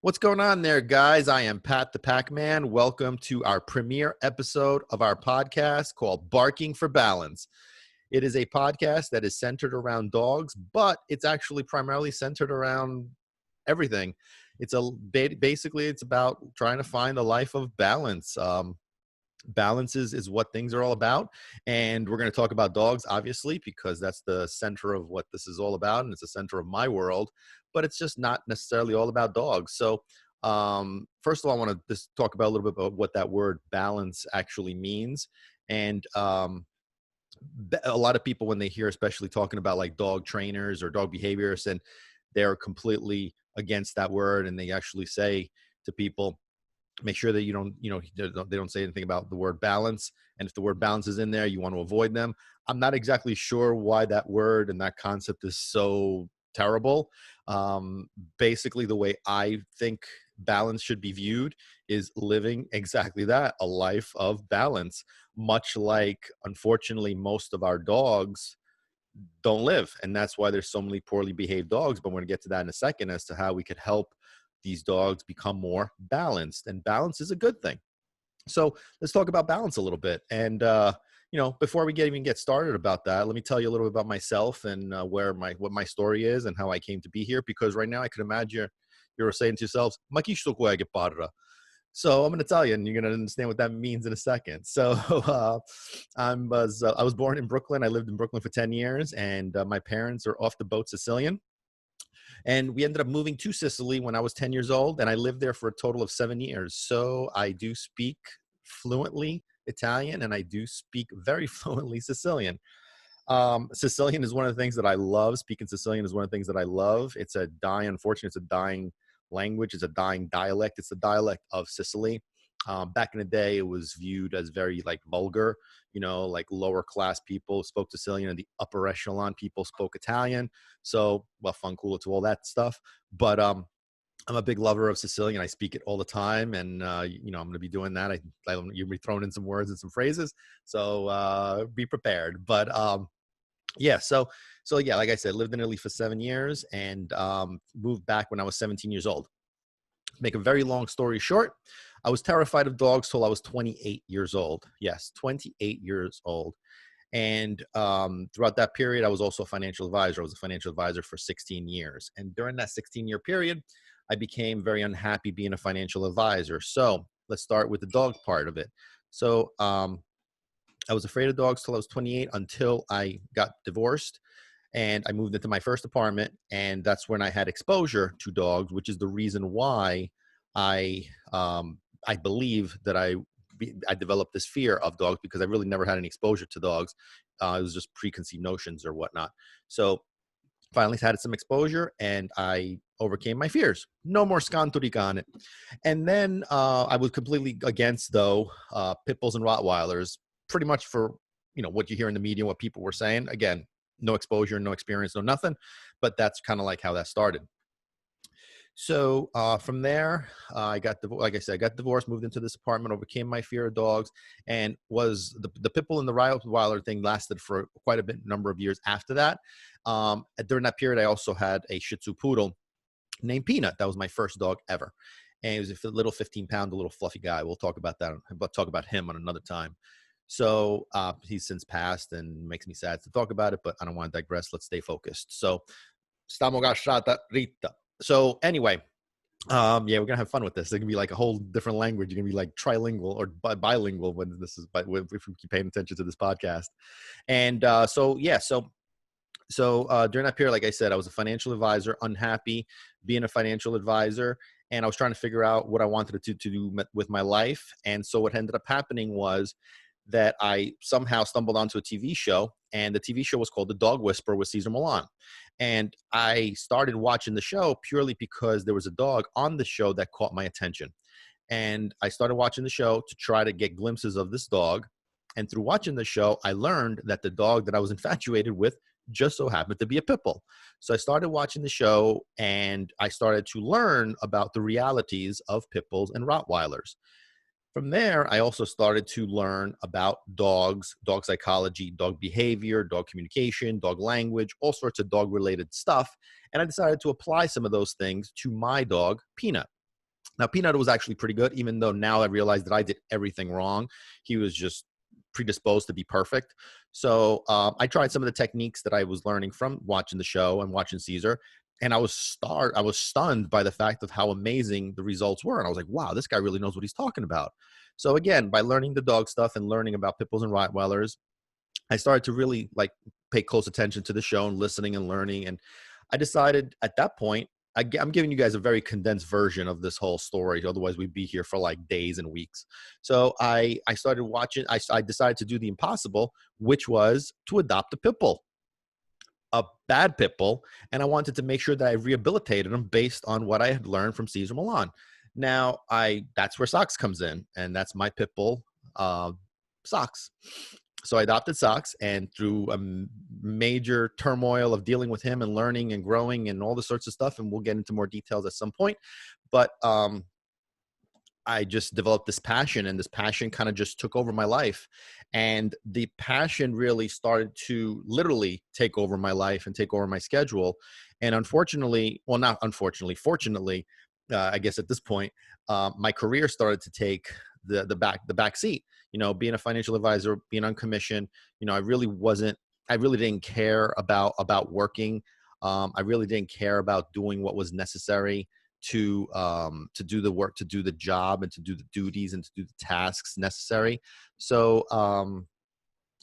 What's going on there, guys? I am Pat the Packman. Welcome to our premiere episode of our podcast called Barking for Balance. It is a podcast that is centered around dogs, but it's actually primarily centered around everything. Basically it's about trying to find a life of balance. Balance is what things are all about, and we're going to talk about dogs, obviously, because that's the center of what this is all about, and it's the center of my world. But it's just not necessarily all about dogs. So first of all, I want to just talk about a little bit about what that word balance actually means. And a lot of people, when they hear, especially talking about like dog trainers or dog behaviorists, and they're completely against that word, and they actually say to people, make sure that you don't, they don't say anything about the word balance. And if the word balance is in there, you want to avoid them. I'm not exactly sure why that word and that concept is so terrible. Basically, the way I think balance should be viewed is living exactly that, a life of balance, much like, unfortunately, most of our dogs don't live. And that's why there's so many poorly behaved dogs. But we're going to get to that in a second as to how we could help these dogs become more balanced. And balance is a good thing. So let's talk about balance a little bit. And, before we even get started about that, let me tell you a little bit about myself and what my story is and how I came to be here. Because right now I can imagine you're saying to yourselves, so I'm going to tell you, and you're going to understand what that means in a second. So I was born in Brooklyn. I lived in Brooklyn for 10 years, and my parents are off the boat Sicilian. And we ended up moving to Sicily when I was 10 years old, and I lived there for a total of 7 years. So I do speak fluently Italian, and I do speak very fluently Sicilian. Sicilian is one of the things that I love. Speaking Sicilian is one of the things that I love. Unfortunately, it's a dying language. It's a dying dialect. It's the dialect of Sicily. Back in the day, it was viewed as very like vulgar, like lower class people spoke Sicilian and the upper echelon people spoke Italian. So, well, fun, cool to all that stuff. But I'm a big lover of Sicilian. I speak it all the time, and I'm going to be doing that. You'll be throwing in some words and some phrases, so be prepared. But yeah, so yeah, like I said, lived in Italy for 7 years, and moved back when I was 17 years old. Make a very long story short, I was terrified of dogs till I was 28 years old. Yes, 28 years old. And throughout that period, I was also a financial advisor. I was a financial advisor for 16 years. And during that 16-year period, I became very unhappy being a financial advisor. So let's start with the dog part of it. So I was afraid of dogs till I was 28, until I got divorced. And I moved into my first apartment, and that's when I had exposure to dogs, which is the reason why I believe that I developed this fear of dogs, because I really never had any exposure to dogs. It was just preconceived notions or whatnot. So finally had some exposure, and I overcame my fears. No more scanturica on it. And then I was completely against, though, pit bulls and Rottweilers, pretty much for what you hear in the media, what people were saying. Again, no exposure, no experience, no nothing. But that's kind of like how that started. So from there, I got divorced. Like I said, I got divorced, moved into this apartment, overcame my fear of dogs, and was the pit bull and the Rottweiler thing lasted for quite a number of years after that. During that period, I also had a Shih Tzu poodle named Peanut. That was my first dog ever. And he was a little 15-pound, a little fluffy guy. We'll talk about that, but talk about him on another time. So he's since passed, and makes me sad to talk about it, but I don't want to digress. Let's stay focused. So, stamo gashata Rita. So anyway, yeah, we're gonna have fun with this. It's gonna be like a whole different language. You're gonna be like trilingual or bilingual when this is, if we keep paying attention to this podcast. And so during that period, like I said, I was a financial advisor, unhappy being a financial advisor, and I was trying to figure out what I wanted to do with my life. And so what ended up happening was that I somehow stumbled onto a TV show, and the TV show was called The Dog Whisperer with Cesar Millan. And I started watching the show purely because there was a dog on the show that caught my attention. And I started watching the show to try to get glimpses of this dog. And through watching the show, I learned that the dog that I was infatuated with just so happened to be a pit bull. So I started watching the show, and I started to learn about the realities of pit bulls and Rottweilers. From there, I also started to learn about dogs, dog psychology, dog behavior, dog communication, dog language, all sorts of dog-related stuff. And I decided to apply some of those things to my dog, Peanut. Now, Peanut was actually pretty good, even though now I realized that I did everything wrong. He was just predisposed to be perfect. So I tried some of the techniques that I was learning from watching the show and watching Caesar. And I was stunned by the fact of how amazing the results were. And I was like, wow, this guy really knows what he's talking about. So again, by learning the dog stuff and learning about pit bulls and Rottweilers, I started to really like pay close attention to the show and listening and learning. And I decided at that point, I'm giving you guys a very condensed version of this whole story. Otherwise, we'd be here for like days and weeks. So I started watching. I decided to do the impossible, which was to adopt a pit bull, a bad pit bull, and I wanted to make sure that I rehabilitated him based on what I had learned from Caesar Milan. Now, I that's where Socks comes in, and that's my pit bull, uh, Socks. So I adopted Socks, and through a major turmoil of dealing with him and learning and growing and all the sorts of stuff, and we'll get into more details at some point. But I just developed this passion, and this passion kind of just took over my life. And the passion really started to literally take over my life and take over my schedule. And unfortunately, well, not unfortunately, fortunately, I guess at this point, my career started to take the back seat. You know, being a financial advisor, being on commission, you know, I really didn't care about working. I really didn't care about doing what was necessary to do the work, to do the job, and to do the duties and to do the tasks necessary. So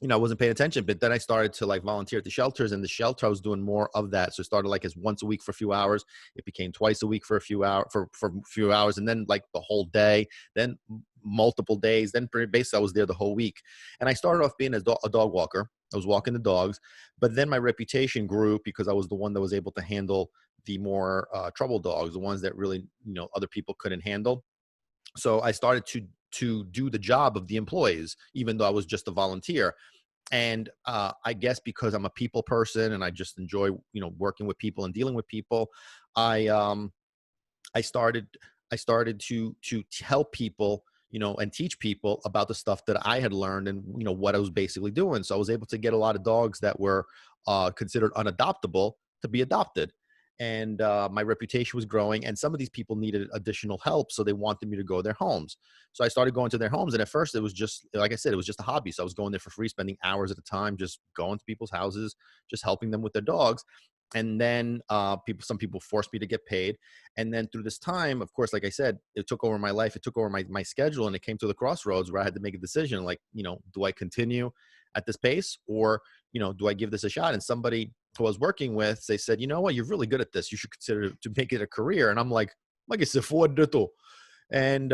you know, I wasn't paying attention, but then I started to like volunteer at the shelters, and the shelter I was doing more of that. So it started like as once a week for a few hours. It became twice a week for a few hours, for a few hours, and then like the whole day, then multiple days. Then basically I was there the whole week. And I started off being a dog walker. I was walking the dogs, but then my reputation grew because I was the one that was able to handle the more trouble dogs, the ones that really, you know, other people couldn't handle. So I started to do the job of the employees, even though I was just a volunteer. And I guess because I'm a people person and I just enjoy, you know, working with people and dealing with people, I I started I started to tell people, you know, and teach people about the stuff that I had learned and, you know, what I was basically doing. So I was able to get a lot of dogs that were considered unadoptable to be adopted. And my reputation was growing, and some of these people needed additional help, so they wanted me to go to their homes. So I started going to their homes, and at first it was just, like I said, it was just a hobby. So I was going there for free, spending hours at a time, just going to people's houses, just helping them with their dogs. And then some people forced me to get paid. And then through this time, of course, like I said, it took over my life, it took over my schedule, and it came to the crossroads where I had to make a decision, like, you know, do I continue at this pace, or, you know, do I give this a shot? And somebody who I was working with, they said, you know what, you're really good at this, you should consider to make it a career. And I'm like I said, for the and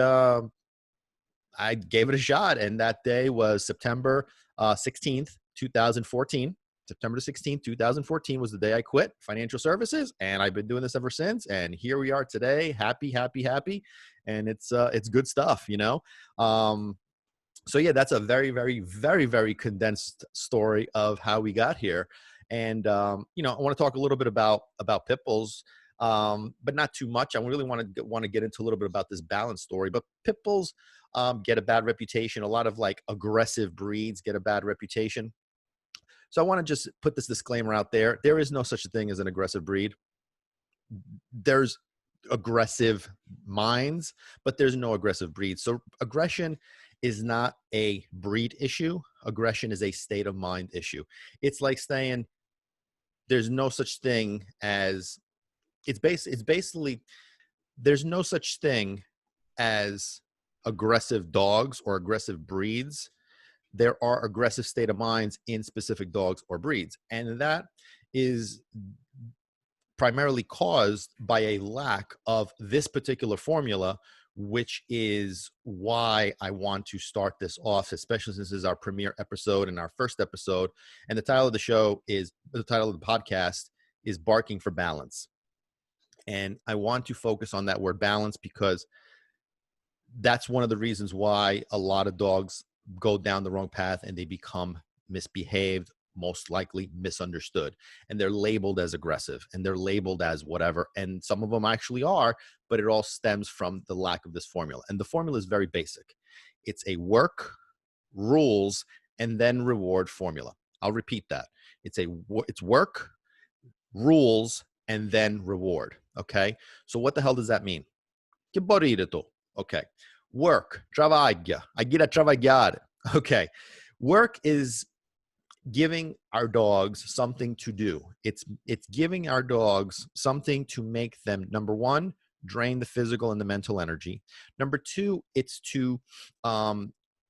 I gave it a shot. And that day was September 16th, 2014. September 16th, 2014 was the day I quit financial services. And I've been doing this ever since. And here we are today, happy, happy, happy. And it's good stuff, you know? So yeah, that's a very, very, very, very condensed story of how we got here. And you know, I want to talk a little bit about pit bulls, but not too much. I really want to get into a little bit about this balance story. But pit bulls get a bad reputation. A lot of like aggressive breeds get a bad reputation. So I want to just put this disclaimer out there. There is no such thing as an aggressive breed. There's aggressive minds, but there's no aggressive breed. So aggression is not a breed issue. Aggression is a state of mind issue. It's like saying there's no such thing as it's basically there's no such thing as aggressive dogs or aggressive breeds. There are aggressive state of minds in specific dogs or breeds, and that is primarily caused by a lack of this particular formula, which is why I want to start this off, especially since this is our premiere episode and our first episode. And the title of the title of the podcast is Barking for Balance. And I want to focus on that word balance because that's one of the reasons why a lot of dogs go down the wrong path and they become misbehaved, most likely misunderstood, and they're labeled as aggressive and they're labeled as whatever. And some of them actually are, but it all stems from the lack of this formula. And the formula is very basic. It's a work, rules, and then reward formula. I'll repeat that. It's work, rules, and then reward. Okay. So what the hell does that mean? Che vuol dire tu? Okay. Work, travaglia. I get a travagliare. Okay. Work is giving our dogs something to do. It's giving our dogs something to make them, number one, drain the physical and the mental energy. Number two, it's to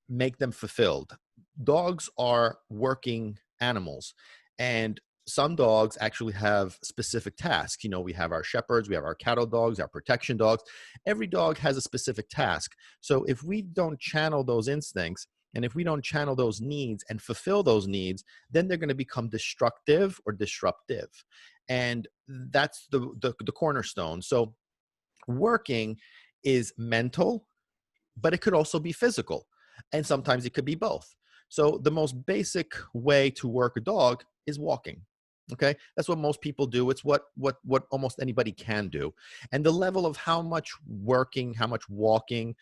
make them fulfilled. Dogs are working animals, and some dogs actually have specific tasks. We have our shepherds, we have our cattle dogs, our protection dogs. Every dog has a specific task. So if we don't channel those instincts, and if we don't channel those needs and fulfill those needs, then they're going to become destructive or disruptive. And that's the cornerstone. So working is mental, but it could also be physical. And sometimes it could be both. So the most basic way to work a dog is walking. Okay, that's what most people do. It's what almost anybody can do. And the level of how much working, how much walking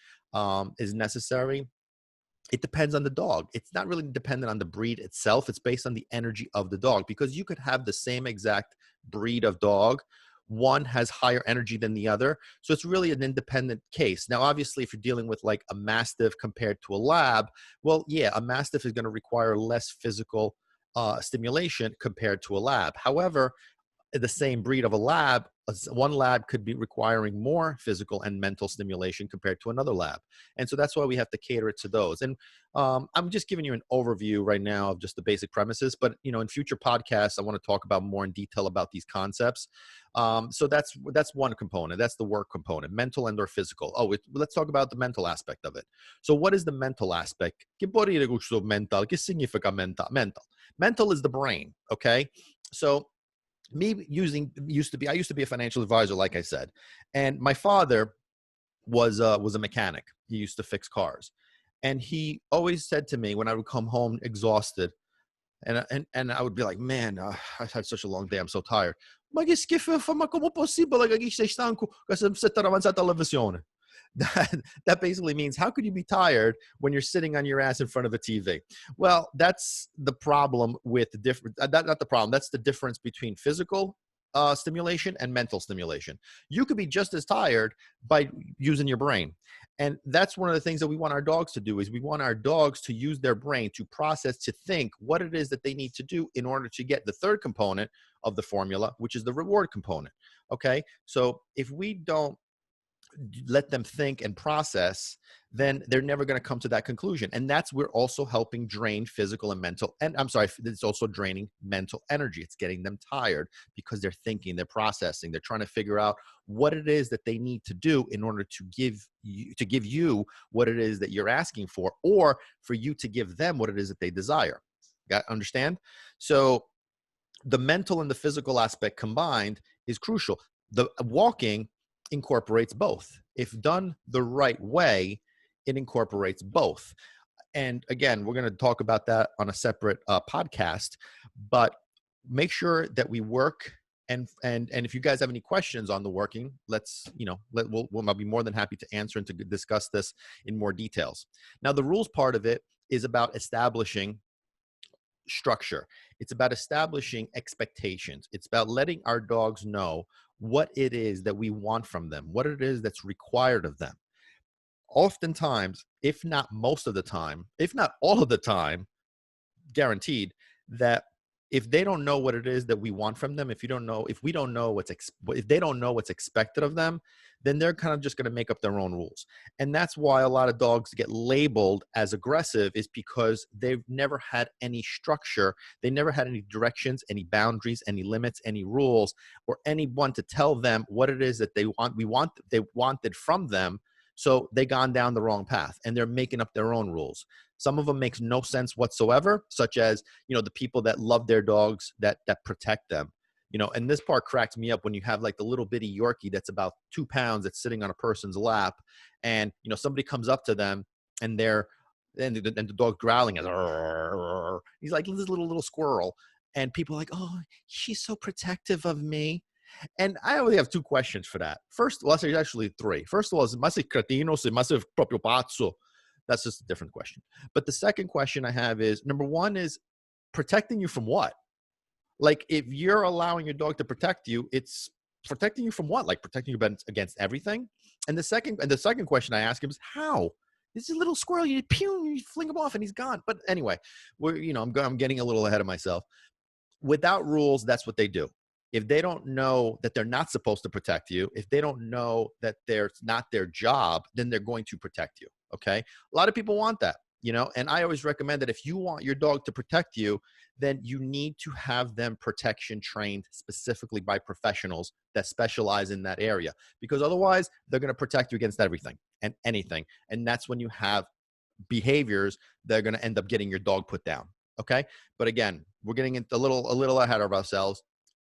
is necessary, it depends on the dog. It's not really dependent on the breed itself. It's based on the energy of the dog, because you could have the same exact breed of dog. One has higher energy than the other. So it's really an independent case. Now, obviously, if you're dealing with like a Mastiff compared to a Lab, well, yeah, a Mastiff is going to require less physical stimulation compared to a Lab. However, the same breed of a lab, one lab could be requiring more physical and mental stimulation compared to another lab. And so that's why we have to cater it to those. And I'm just giving you an overview right now of just the basic premises, but in future podcasts, I want to talk about more in detail about these concepts. So that's one component. That's the work component, mental and or physical. Let's talk about the mental aspect of it. So what is the mental aspect? Che vuol dire questo mental? Che significa mental? Mental is the brain. Okay. So I used to be a financial advisor, like I said, and my father was a mechanic. He used to fix cars, and he always said to me when I would come home exhausted, and I would be like, man, I had such a long day, I'm so tired. Ma che schifo, ma come possibile che sei stanco? Kasi sitter davanti alla televisione. That basically means, how could you be tired when you're sitting on your ass in front of a TV? Well, that's the problem with the difference. Not the problem. That's the difference between physical stimulation and mental stimulation. You could be just as tired by using your brain. And that's one of the things that we want our dogs to do, is we want our dogs to use their brain to process, to think what it is that they need to do in order to get the third component of the formula, which is the reward component. Okay. So if we don't let them think and process, then they're never going to come to that conclusion. And that's, we're also helping drain physical and mental, and I'm sorry, it's also draining mental energy. It's getting them tired because they're thinking, they're processing, they're trying to figure out what it is that they need to do in order to give you what it is that you're asking for, or for you to give them what it is that they desire. Understand? So the mental and the physical aspect combined is crucial. The walking incorporates both. If done the right way, it incorporates both. And again, we're going to talk about that on a separate podcast, but make sure that we work. And if you guys have any questions on the working, we'll be more than happy to answer and to discuss this in more details. Now, the rules part of it is about establishing structure. It's about establishing expectations. It's about letting our dogs know what it is that we want from them, what it is that's required of them. Oftentimes, if not most of the time, if not all of the time, guaranteed, that if they don't know what it is that we want from them, if they don't know what's expected of them, then they're kind of just going to make up their own rules. And that's why a lot of dogs get labeled as aggressive, is because they've never had any structure. They never had any directions, any boundaries, any limits, any rules, or anyone to tell them what it is that they wanted from them. So they gone down the wrong path, and they're making up their own rules. Some of them makes no sense whatsoever, such as, the people that love their dogs, that protect them. And this part cracks me up when you have like the little bitty Yorkie that's about 2 pounds that's sitting on a person's lap, and somebody comes up to them and the dog growling as he's like this little squirrel, and people are like, oh, she's so protective of me. And I only have 2 questions for that. First, well, there's actually 3. First of all, is ma sei cretino, se ma sei proprio pazzo? That's just a different question. But the second question I have is, number 1 is, protecting you from what? Like, if you're allowing your dog to protect you, it's protecting you from what? Like protecting you against everything? And the second question I ask him is how? This is a little squirrel. You pew, you fling him off, and he's gone. But anyway, I'm getting a little ahead of myself. Without rules, that's what they do. If they don't know that they're not supposed to protect you, if they don't know that they're not their job, then they're going to protect you. Okay. A lot of people want that, and I always recommend that if you want your dog to protect you, then you need to have them protection trained specifically by professionals that specialize in that area, because otherwise they're going to protect you against everything and anything. And that's when you have behaviors that are going to end up getting your dog put down. Okay. But again, we're getting into a little ahead of ourselves.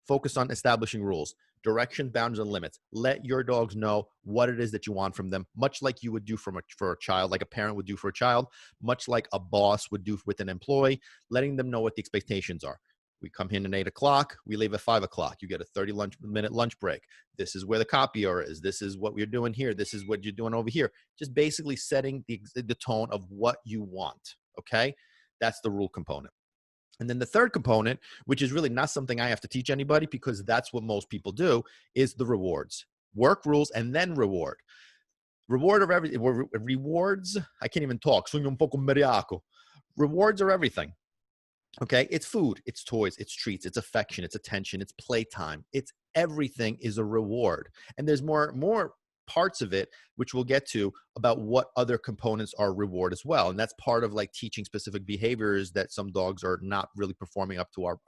Focus on establishing rules, direction, boundaries, and limits. Let your dogs know what it is that you want from them, much like you would do for a child, like a parent would do for a child, much like a boss would do with an employee, letting them know what the expectations are. We come in at 8 o'clock. We leave at 5 o'clock. You get a 30-minute lunch break. This is where the copier is. This is what we're doing here. This is what you're doing over here. Just basically setting the tone of what you want, okay? That's the rule component. And then the third component, which is really not something I have to teach anybody because that's what most people do, is the rewards. Work rules and then reward. Rewards, I can't even talk. Sono un poco meriaco. Rewards are everything. Okay, it's food, it's toys, it's treats, it's affection, it's attention, it's playtime. It's everything is a reward. And there's more parts of it, which we'll get to, about what other components are reward as well. And that's part of like teaching specific behaviors that some dogs are not really performing up to our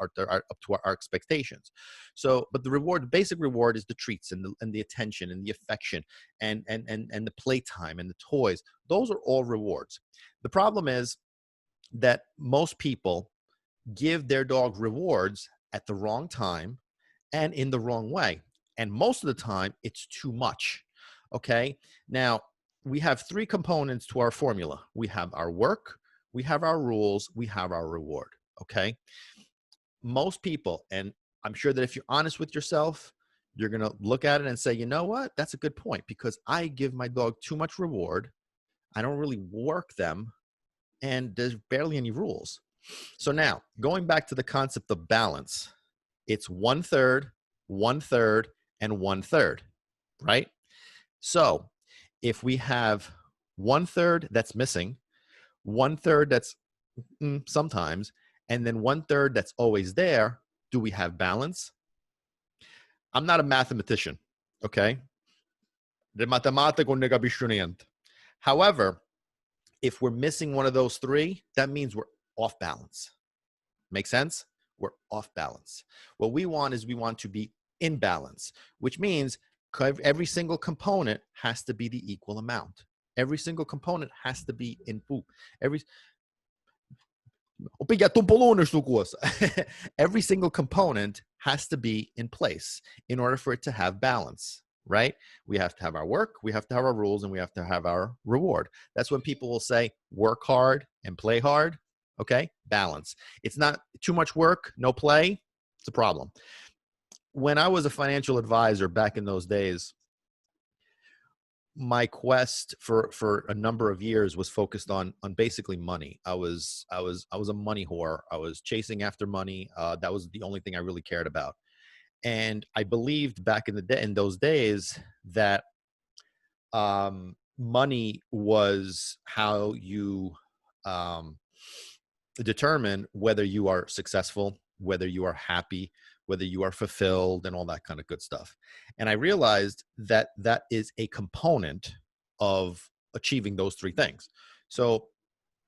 expectations. So, but the basic reward is the treats and the attention and the affection and the playtime and the toys. Those are all rewards. The problem is that most people give their dog rewards at the wrong time and in the wrong way. And most of the time, it's too much. Okay. Now, we have three components to our formula. We have our work, we have our rules, we have our reward. Okay. Most people, and I'm sure that if you're honest with yourself, you're going to look at it and say, you know what? That's a good point, because I give my dog too much reward. I don't really work them, and there's barely any rules. So now, going back to the concept of balance, it's 1/3, 1/3, and 1/3, right? So if we have 1/3 that's missing, 1/3 that's sometimes, and then 1/3 that's always there, do we have balance? I'm not a mathematician, okay? De matematico non capisco niente. However, if we're missing one of those three, that means we're off balance. Make sense? We're off balance. What we want to be in balance, which means every single component has to be the equal amount. Every single component has to be in every single component has to be in place in order for it to have balance, right? We have to have our work, we have to have our rules, and we have to have our reward. That's when people will say work hard and play hard. Okay, balance. It's not too much work, no play. It's a problem. When I was a financial advisor back in those days, my quest for a number of years was focused on basically money. I was a money whore. I was chasing after money. That was the only thing I really cared about. And I believed back in those days that money was how you determine whether you are successful, whether you are happy, whether you are fulfilled, and all that kind of good stuff. And I realized that that is a component of achieving those three things. So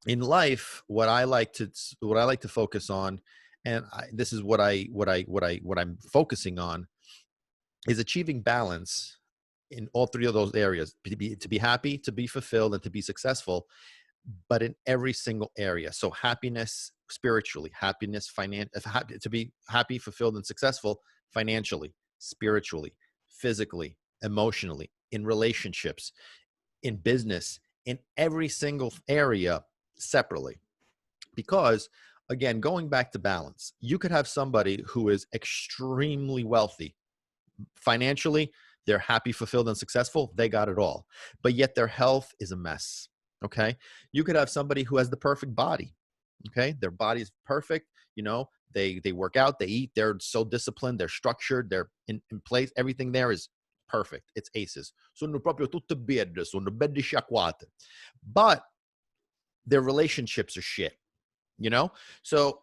in life, what I like to focus on, and this is what I'm focusing on, is achieving balance in all three of those areas: to be happy, to be fulfilled, and to be successful, but in every single area. So happiness spiritually, happiness to be happy, fulfilled, and successful financially, spiritually, physically, emotionally, in relationships, in business, in every single area separately. Because again, going back to balance, you could have somebody who is extremely wealthy financially, they're happy, fulfilled, and successful, they got it all, but yet their health is a mess. Okay. You could have somebody who has the perfect body. Okay. Their body is perfect. They work out, they eat, they're so disciplined, they're structured, they're in place. Everything there is perfect. It's aces. Sono proprio tutte birre, sono belli sciacquate. But their relationships are shit, you know? So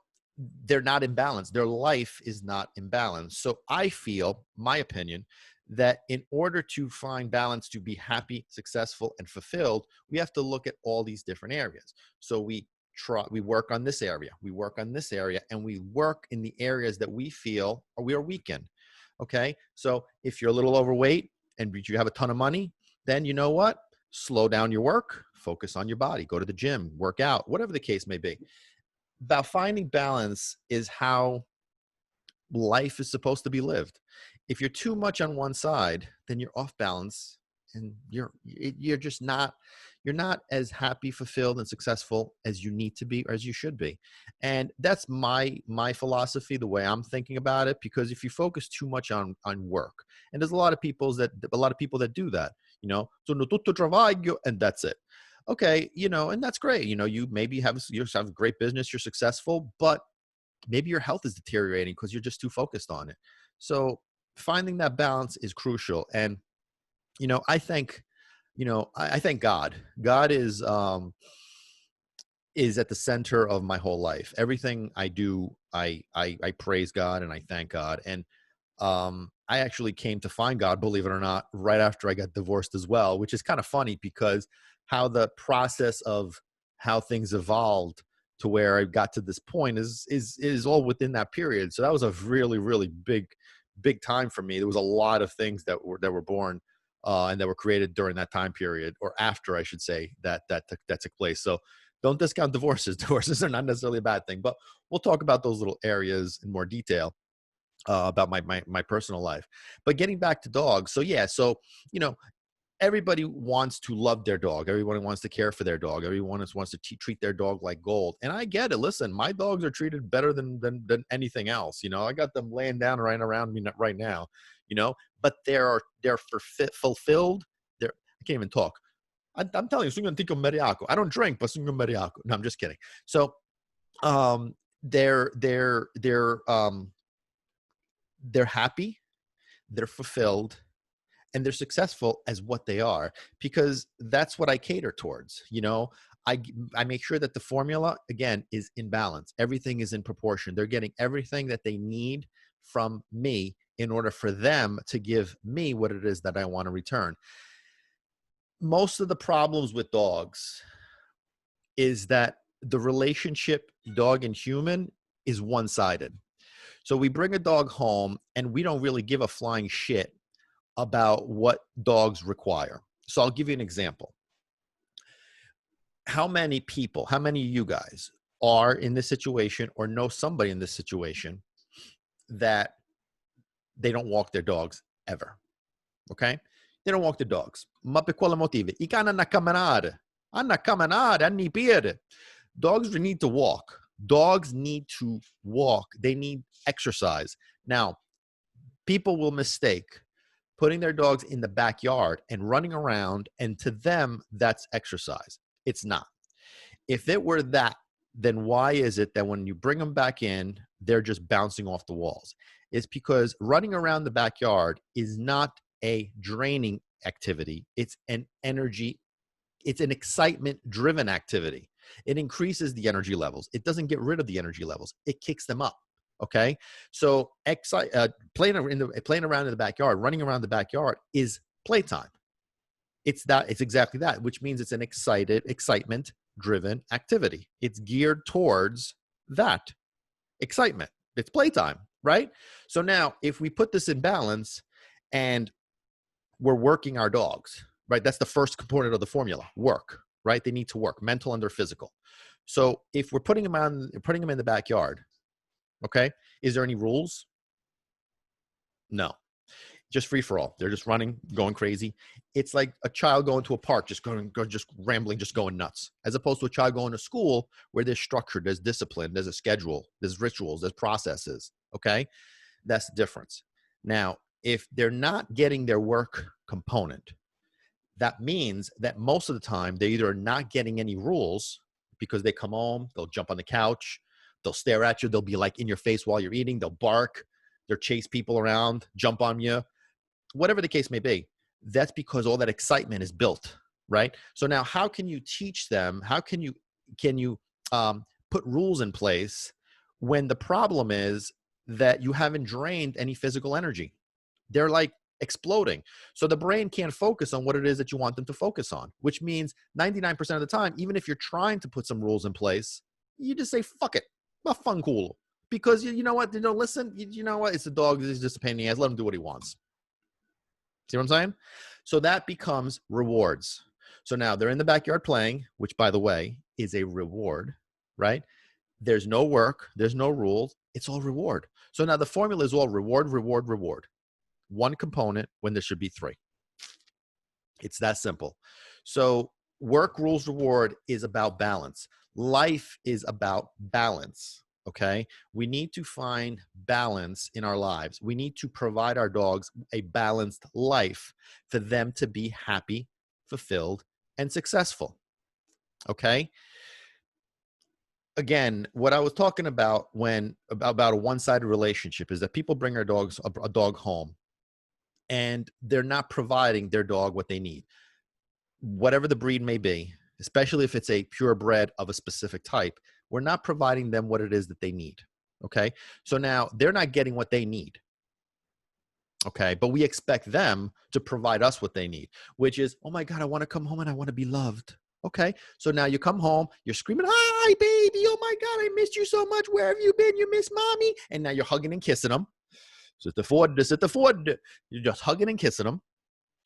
they're not in balance. Their life is not in balance. So I feel, my opinion, that in order to find balance, to be happy, successful, and fulfilled, we have to look at all these different areas. So we work on this area, we work on this area, and we work in the areas that we feel or we are weak in. Okay. So if you're a little overweight and you have a ton of money, then you know what? Slow down your work, focus on your body, go to the gym, work out, whatever the case may be. About finding balance is how life is supposed to be lived. If you're too much on one side, then you're off balance and you're just not, you're not as happy, fulfilled, and successful as you need to be or as you should be. And that's my philosophy, the way I'm thinking about it, because if you focus too much on work, and there's a lot of people that do that, you know, sono tutto travaglio and that's it. Okay, you know, and that's great. You know, you maybe have a great business, you're successful, but maybe your health is deteriorating because you're just too focused on it. So finding that balance is crucial. And, you know, I thank God. God is at the center of my whole life. Everything I do, I praise God and I thank God. And I actually came to find God, believe it or not, right after I got divorced as well, which is kind of funny because how the process of how things evolved to where I got to this point is all within that period. So that was a really, really big time for me. There was a lot of things that were born and that were created during that time period, or after, I should say, that took place. So don't discount divorces. Divorces are not necessarily a bad thing, but we'll talk about those little areas in more detail about my personal life. But getting back to dogs, so yeah, so you know, everybody wants to love their dog. Everyone wants to care for their dog. Everyone wants to treat their dog like gold. And I get it. Listen, my dogs are treated better than anything else. You know, I got them laying down right around me right now. You know, but they're fulfilled. I can't even talk. I'm telling you, sono un tico mariaco. I don't drink, but sono un mariaco. No, I'm just kidding. So, um, they're happy, they're fulfilled, and they're successful as what they are, because that's what I cater towards. You know, I make sure that the formula, again, is in balance. Everything is in proportion. They're getting everything that they need from me in order for them to give me what it is that I want to return. Most of the problems with dogs is that the relationship dog and human is one-sided. So we bring a dog home and we don't really give a flying shit about what dogs require. So I'll give you an example. How many people, how many of you guys are in this situation or know somebody in this situation that they don't walk their dogs ever? Okay? They don't walk their dogs. Ma per quale motivo? I cani hanno a camminare. Hanno a camminare, hanno I piedi. Dogs need to walk. Dogs need to walk. They need exercise. Now, people will mistake putting their dogs in the backyard and running around, and to them, that's exercise. It's not. If it were that, then why is it that when you bring them back in, they're just bouncing off the walls? It's because running around the backyard is not a draining activity. It's an energy, it's an excitement-driven activity. It increases the energy levels. It doesn't get rid of the energy levels. It kicks them up. Okay, so playing around in the backyard, running around the backyard is playtime. It's exactly that, which means it's an excitement-driven activity. It's geared towards that excitement. It's playtime, right? So now, if we put this in balance, and we're working our dogs, right? That's the first component of the formula. Work, right? They need to work, mental and their physical. So if we're putting them in the backyard. Okay. Is there any rules? No. Just free for all. They're just running, going crazy. It's like a child going to a park, just rambling, just going nuts, as opposed to a child going to school where there's structure, there's discipline, there's a schedule, there's rituals, there's processes. Okay. That's the difference. Now, if they're not getting their work component, that means that most of the time they either are not getting any rules because they come home, they'll jump on the couch, They'll stare at you. They'll be like in your face while you're eating. They'll bark. They'll chase people around, jump on you, whatever the case may be. That's because all that excitement is built, right? So now how can you teach them? How can you put rules in place when the problem is that you haven't drained any physical energy? They're like exploding. So the brain can't focus on what it is that you want them to focus on, which means 99% of the time, even if you're trying to put some rules in place, you just say, fuck it, my fun cool. Because you know what, they don't listen. You know what, it's a dog. This is just a pain in the ass. Let him do what he wants. See what I'm saying? So that becomes rewards. So now they're in the backyard playing, which by the way, is a reward, right? There's no work. There's no rules. It's all reward. So now the formula is all reward, reward, reward. One component when there should be three. It's that simple. So work, rules, reward is about balance. Life is about balance. Okay. We need to find balance in our lives. We need to provide our dogs a balanced life for them to be happy, fulfilled, and successful. Okay. Again, what I was talking about about a one-sided relationship is that people bring their dogs, a dog home, and they're not providing their dog what they need, whatever the breed may be, especially if it's a purebred of a specific type. We're not providing them what it is that they need. Okay. So now they're not getting what they need. Okay. But we expect them to provide us what they need, which is, oh my God, I want to come home and I want to be loved. Okay. So now you come home, you're screaming, hi, baby. Oh my God, I missed you so much. Where have you been? You miss mommy. And now you're hugging and kissing them. You're just hugging and kissing them.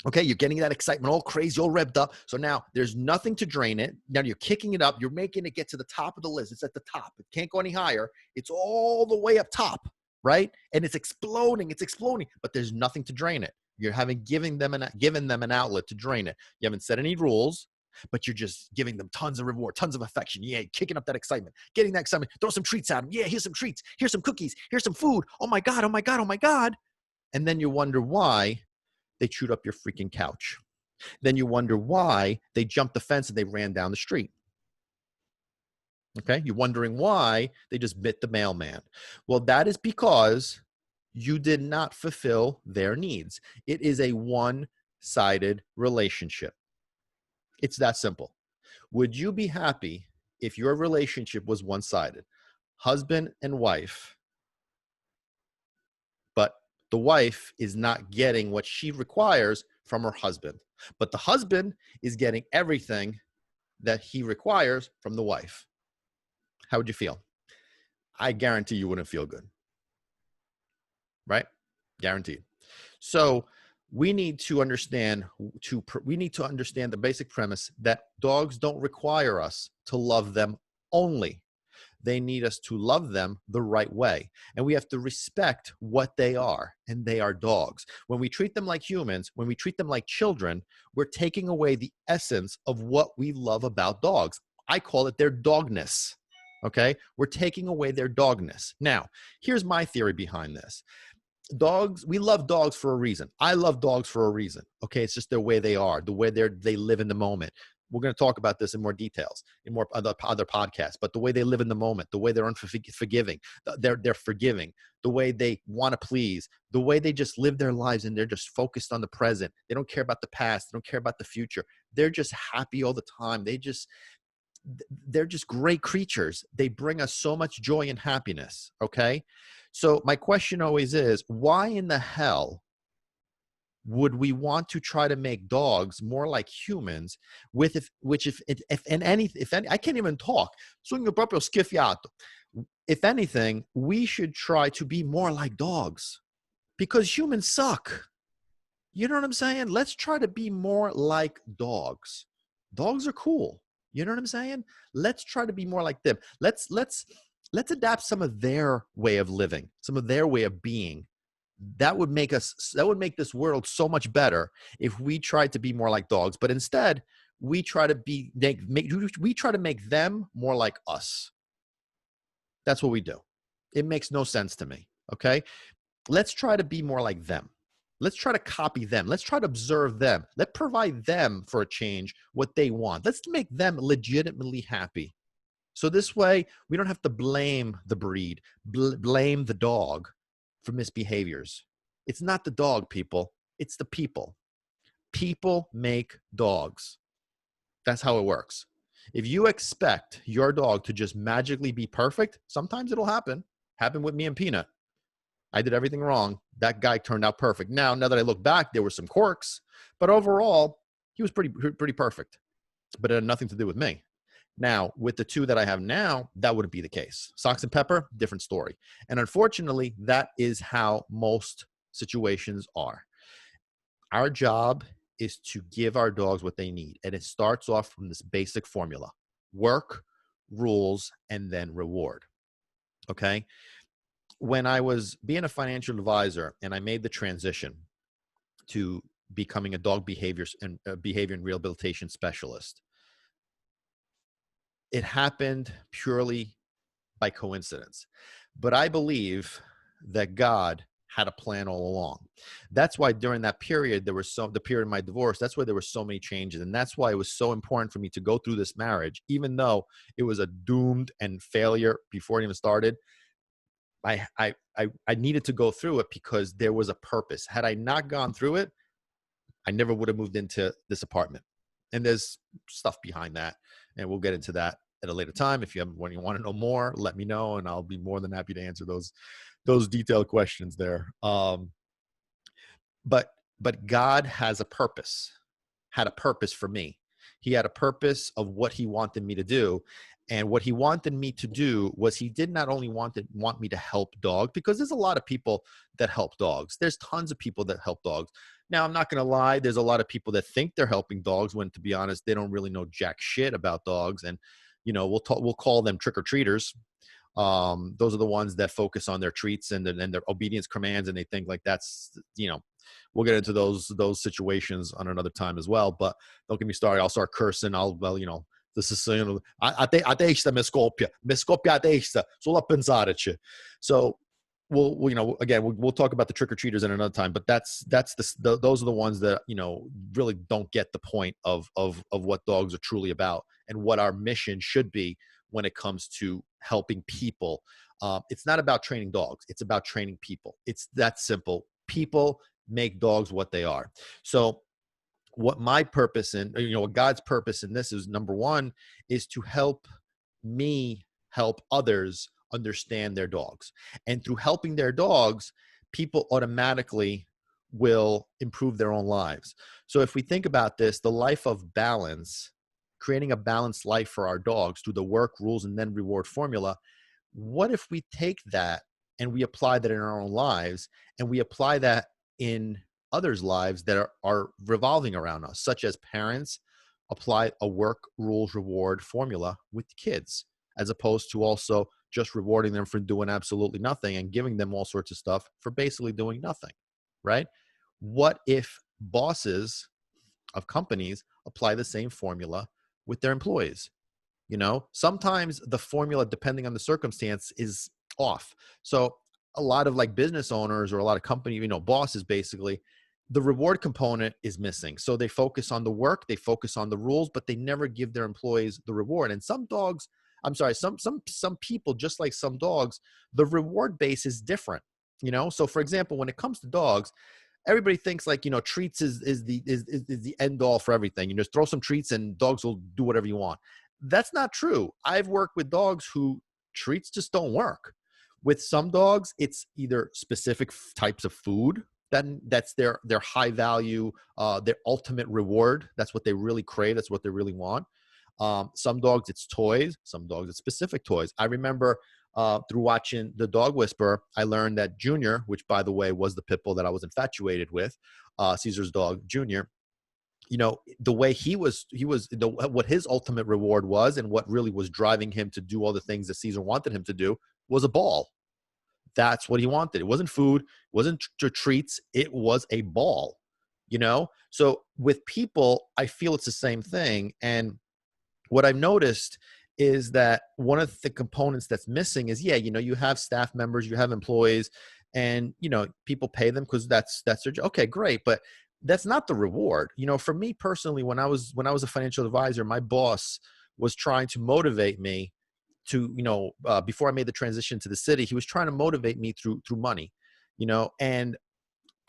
Okay, you're getting that excitement all crazy, all revved up. So now there's nothing to drain it. Now you're kicking it up. You're making it get to the top of the list. It's at the top. It can't go any higher. It's all the way up top, right? And it's exploding. It's exploding, but there's nothing to drain it. You haven't given them an outlet to drain it. You haven't set any rules, but you're just giving them tons of reward, tons of affection. Yeah, kicking up that excitement, getting that excitement. Throw some treats at them. Yeah, here's some treats. Here's some cookies. Here's some food. Oh my God, oh my God, oh my God. And then you wonder why they chewed up your freaking couch. Then you wonder why they jumped the fence and they ran down the street. Okay, you're wondering why they just bit the mailman. Well, that is because you did not fulfill their needs. It is a one-sided relationship. It's that simple. Would you be happy if your relationship was one-sided? Husband and wife, but the wife is not getting what she requires from her husband, but the husband is getting everything that he requires from the wife. How would you feel? I guarantee you wouldn't feel good, right? Guaranteed. So we need to understand the basic premise that dogs don't require us to love them only. They need us to love them the right way. And we have to respect what they are, and they are dogs. When we treat them like humans, when we treat them like children, we're taking away the essence of what we love about dogs. I call it their dogness. Okay? We're taking away their dogness. Now, here's my theory behind this. Dogs, we love dogs for a reason. I love dogs for a reason. Okay? It's just the way they are, the way they live in the moment. We're going to talk about this in more details, in more other podcasts, but the way they live in the moment, the way they're unforgiving, they're forgiving, the way they want to please, the way they just live their lives and they're just focused on the present. They don't care about the past. They don't care about the future. They're just happy all the time. They're just great creatures. They bring us so much joy and happiness. Okay. So my question always is, why in the hell would we want to try to make dogs more like humans I can't even talk. If anything, we should try to be more like dogs because humans suck. You know what I'm saying? Let's try to be more like dogs. Dogs are cool. You know what I'm saying? Let's try to be more like them. Let's adapt some of their way of living, some of their way of being. That would make this world so much better if we tried to be more like dogs. But instead, we try to make them more like us. That's what we do. It makes no sense to me. Okay, let's try to be more like them. Let's try to copy them. Let's try to observe them. Let's provide them for a change what they want. Let's make them legitimately happy. So this way, we don't have to blame the breed, blame the dog for misbehaviors. It's not the dog, people. It's the people. People make dogs. That's how it works. If you expect your dog to just magically be perfect, sometimes it'll happen. Happened with me and Peanut. I did everything wrong. That guy turned out perfect. Now that I look back, there were some quirks, but overall, he was pretty perfect. But it had nothing to do with me. Now, with the two that I have now, that wouldn't be the case. Socks and Pepper, different story. And unfortunately, that is how most situations are. Our job is to give our dogs what they need. And it starts off from this basic formula: work, rules, and then reward. Okay. When I was being a financial advisor and I made the transition to becoming a dog behavior and rehabilitation specialist, it happened purely by coincidence. But I believe that God had a plan all along. That's why during that period, the period of my divorce, that's why there were so many changes. And that's why it was so important for me to go through this marriage, even though it was a doomed and failure before it even started. I needed to go through it because there was a purpose. Had I not gone through it, I never would have moved into this apartment. And there's stuff behind that, and we'll get into that at a later time. When you want to know more, let me know, and I'll be more than happy to answer those detailed questions there. But God had a purpose for me. He had a purpose of what he wanted me to do. And what he wanted me to do was, he did not only want me to help dogs, because there's a lot of people that help dogs. There's tons of people that help dogs. Now, I'm not going to lie. There's a lot of people that think they're helping dogs when, to be honest, they don't really know jack shit about dogs. And, we'll call them trick-or-treaters. Those are the ones that focus on their treats and their obedience commands. And they think like that's, we'll get into those situations on another time as well. But don't get me started. I'll start cursing. The Sicilian, a testa mi scoppia a testa, solo a pensarci. So we'll talk about the trick-or-treaters in another time, but those are the ones that, really don't get the point of what dogs are truly about and what our mission should be when it comes to helping people. It's not about training dogs. It's about training people. It's that simple. People make dogs what they are. So what my purpose and what God's purpose in this is, number one, is to help me help others understand their dogs. And through helping their dogs, people automatically will improve their own lives. So if we think about this, the life of balance, creating a balanced life for our dogs through the work, rules, and then reward formula, what if we take that and we apply that in our own lives, and we apply that in others' lives that are revolving around us, such as parents apply a work, rules, reward formula with kids, as opposed to also just rewarding them for doing absolutely nothing and giving them all sorts of stuff for basically doing nothing, right? What if bosses of companies apply the same formula with their employees? Sometimes the formula, depending on the circumstance, is off. So a lot of like business owners or a lot of company, bosses, basically, the reward component is missing. So they focus on the work, they focus on the rules, but they never give their employees the reward. And some people, just like some dogs, the reward base is different. So for example, when it comes to dogs, everybody thinks like, treats is the end all for everything. Just throw some treats and dogs will do whatever you want. That's not true. I've worked with dogs who treats just don't work. With some dogs, it's either specific types of food that's their high value, their ultimate reward. That's what they really crave. That's what they really want. Some dogs, it's toys. Some dogs, it's specific toys. I remember through watching The Dog Whisperer, I learned that Junior, which by the way was the pit bull that I was infatuated with, Caesar's dog, Junior, the way what his ultimate reward was and what really was driving him to do all the things that Caesar wanted him to do was a ball. That's what he wanted. It wasn't food, it wasn't treats, it was a ball, So with people, I feel it's the same thing. And what I've noticed is that one of the components that's missing is, you have staff members, you have employees, and, people pay them because that's their job. Okay, great. But that's not the reward. For me personally, when I was a financial advisor, my boss was trying to motivate me before I made the transition to the city, he was trying to motivate me through money, and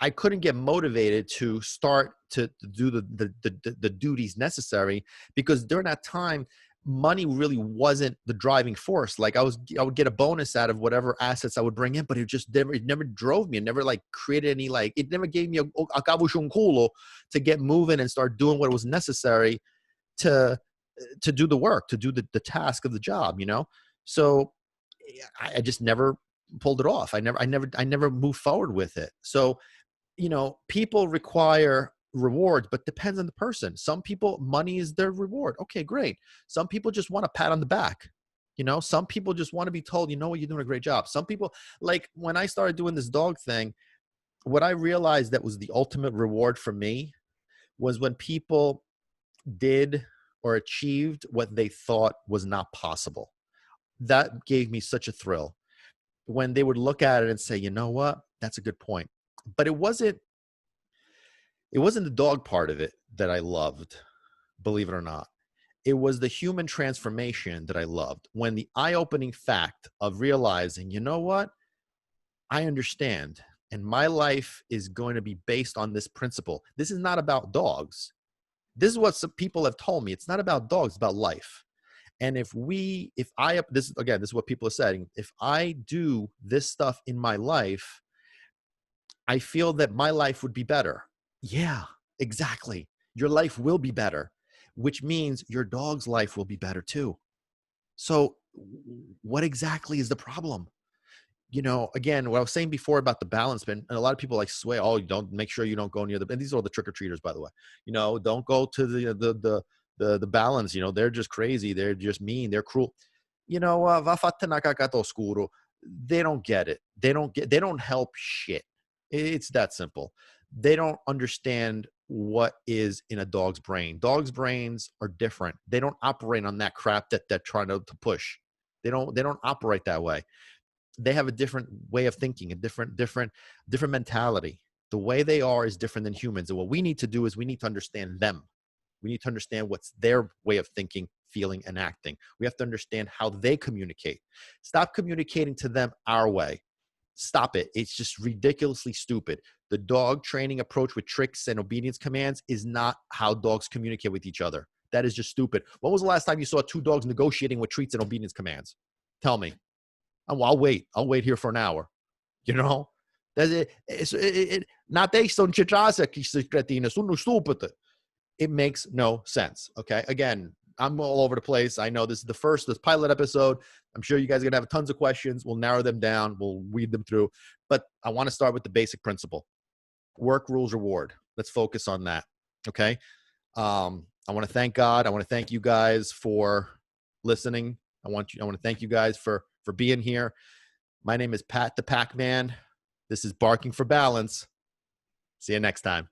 I couldn't get motivated to start to do the duties necessary, because during that time, money really wasn't the driving force. Like I would get a bonus out of whatever assets I would bring in, but it never drove me. It never like created any, like, it never gave me a kabushun kulo to get moving and start doing what was necessary to do the work, to do the task of the job. So I just never pulled it off. I never moved forward with it. So people require rewards, but depends on the person. Some people, money is their reward. Okay, great. Some people just want a pat on the back. Some people just want to be told, what, you're doing a great job. Some people, like when I started doing this dog thing, what I realized that was the ultimate reward for me was when people did or achieved what they thought was not possible. That gave me such a thrill when they would look at it and say, you know what, that's a good point. But it wasn't the dog part of it that I loved, believe it or not. It was the human transformation that I loved. When the eye-opening fact of realizing, you know what, I understand, and my life is going to be based on this principle. This is not about dogs. This is what some people have told me. It's not about dogs, it's about life. And this is what people are saying. If I do this stuff in my life, I feel that my life would be better. Yeah, exactly. Your life will be better, which means your dog's life will be better too. So what exactly is the problem? Again, what I was saying before about the balance bin, and a lot of people like swear, oh, you don't, make sure you don't go near and these are all the trick-or-treaters, by the way. Don't go to the balance. They're just crazy. They're just mean. They're cruel. Va fatta una cacata oscuro. They don't get it. They don't help shit. It's that simple. They don't understand what is in a dog's brain. Dogs' brains are different. They don't operate on that crap that they're trying to push. They don't operate that way. They have a different way of thinking, a different mentality. The way they are is different than humans. And what we need to do is we need to understand them. We need to understand what's their way of thinking, feeling, and acting. We have to understand how they communicate. Stop communicating to them our way. Stop it. It's just ridiculously stupid. The dog training approach with tricks and obedience commands is not how dogs communicate with each other. That is just stupid. When was the last time you saw two dogs negotiating with treats and obedience commands? Tell me. I'll wait. I'll wait here for an hour. That's it. Not they sono cretine, sono stupid. It makes no sense. Okay. Again, I'm all over the place. I know this is this pilot episode. I'm sure you guys are going to have tons of questions. We'll narrow them down. We'll weed them through. But I want to start with the basic principle. Work, rules, reward. Let's focus on that. Okay. I want to thank God. I want to thank you guys for listening. I want to thank you guys for being here. My name is Pat the Packman. This is Barking for Balance. See you next time.